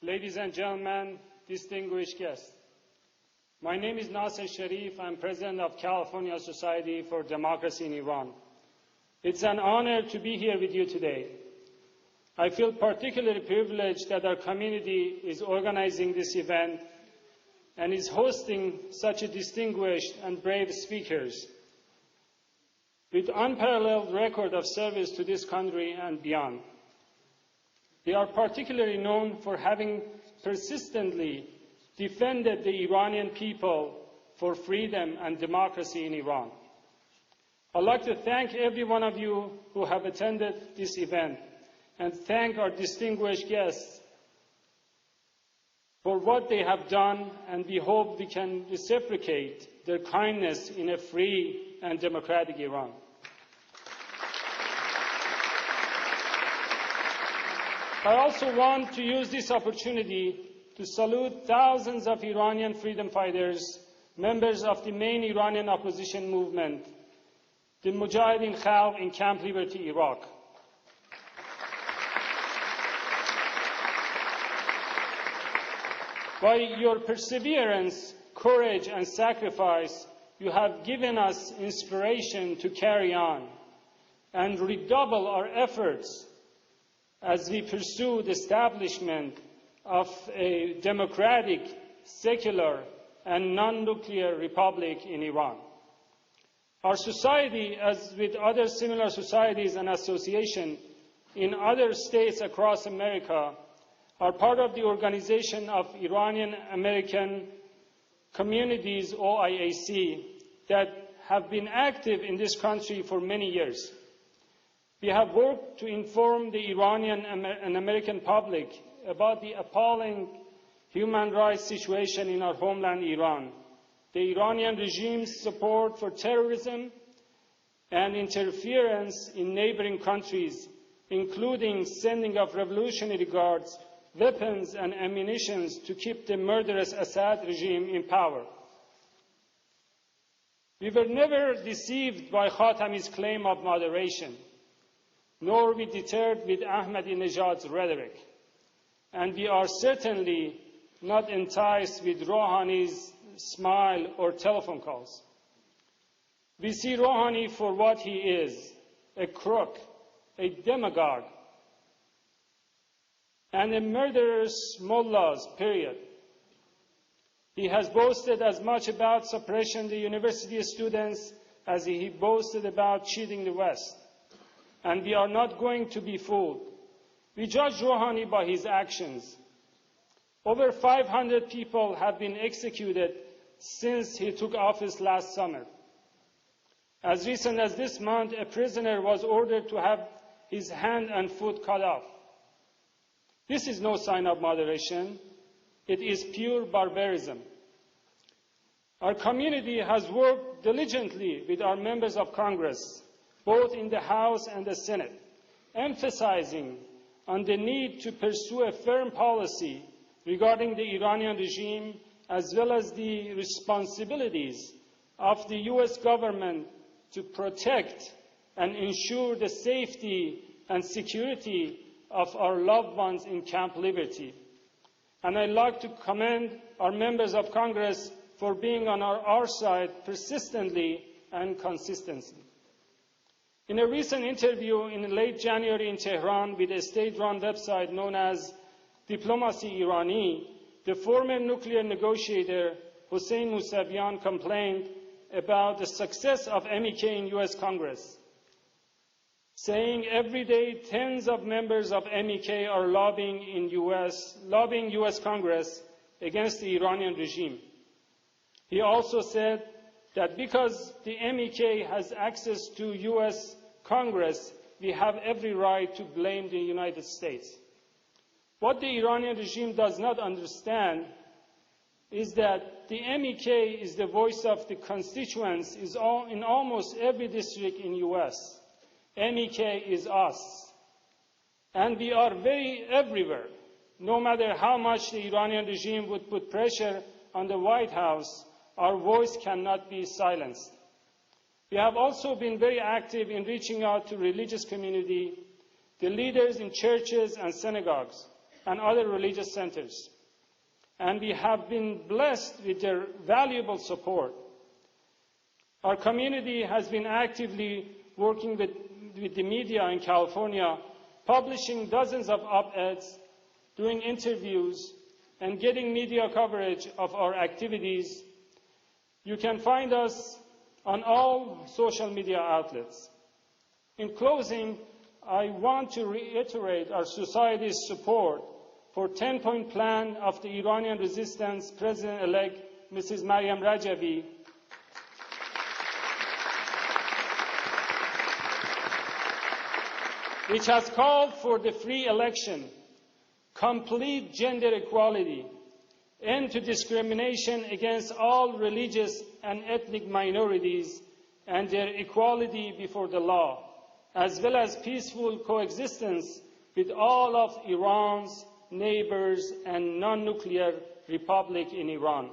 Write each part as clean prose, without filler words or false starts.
Ladies and gentlemen, distinguished guests. My name is Naaser Sharif. I'm president of California Society for Democracy in Iran. It's an honor to be here with you today. I feel particularly privileged that our community is organizing this event and is hosting such a distinguished and brave speakers with unparalleled record of service to this country and beyond. They are particularly known for having persistently defended the Iranian people for freedom and democracy in Iran. I'd like to thank every one of you who have attended this event and thank our distinguished guests for what they have done, and we hope we can reciprocate their kindness in a free and democratic Iran. I also want to use this opportunity to salute thousands of Iranian freedom fighters, members of the main Iranian opposition movement, the Mujahideen Khalq in Camp Liberty, Iraq. By your perseverance, courage, and sacrifice, you have given us inspiration to carry on and redouble our efforts as we pursue the establishment of a democratic, secular, and non-nuclear republic in Iran. Our society, as with other similar societies and associations in other states across America, are part of the Organization of Iranian American Communities, OIAC, that have been active in this country for many years. We have worked to inform the Iranian and American public about the appalling human rights situation in our homeland, Iran, the Iranian regime's support for terrorism and interference in neighboring countries, including sending of revolutionary guards, weapons, and ammunition to keep the murderous Assad regime in power. We were never deceived by Khatami's claim of moderation, nor we deterred with Ahmadinejad's rhetoric. And we are certainly not enticed with Rouhani's smile or telephone calls. We see Rouhani for what he is, a crook, a demagogue, and a murderous mullahs, period. He has boasted as much about suppression of the university students as he boasted about cheating the West. And we are not going to be fooled. We judge Rouhani by his actions. Over 500 people have been executed since he took office last summer. As recent as this month, a prisoner was ordered to have his hand and foot cut off. This is no sign of moderation. It is pure barbarism. Our community has worked diligently with our members of Congress, both in the House and the Senate, emphasizing on the need to pursue a firm policy regarding the Iranian regime, as well as the responsibilities of the U.S. government to protect and ensure the safety and security of our loved ones in Camp Liberty. And I'd like to commend our members of Congress for being on our side persistently and consistently. In a recent interview in late January in Tehran with a state-run website known as Diplomacy Irani, the former nuclear negotiator Hossein Mousavian complained about the success of MEK in U.S. Congress, saying every day tens of members of MEK are lobbying U.S. Congress against the Iranian regime. He also said that because the MEK has access to U.S. Congress, we have every right to blame the United States. What the Iranian regime does not understand is that the MEK is the voice of the constituents in almost every district in U.S. MEK is us. And we are everywhere. No matter how much the Iranian regime would put pressure on the White House, our voice cannot be silenced. We have also been very active in reaching out to religious community, the leaders in churches and synagogues, and other religious centers. And we have been blessed with their valuable support. Our community has been actively working with the media in California, publishing dozens of op-eds, doing interviews, and getting media coverage of our activities. You can find us on all social media outlets. In closing, I want to reiterate our society's support for the 10-point plan of the Iranian resistance President-elect Mrs. Maryam Rajavi, which has called for the free election, complete gender equality, end to discrimination against all religious and ethnic minorities, and their equality before the law, as well as peaceful coexistence with all of Iran's neighbors and non-nuclear republic in Iran.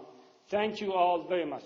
Thank you all very much.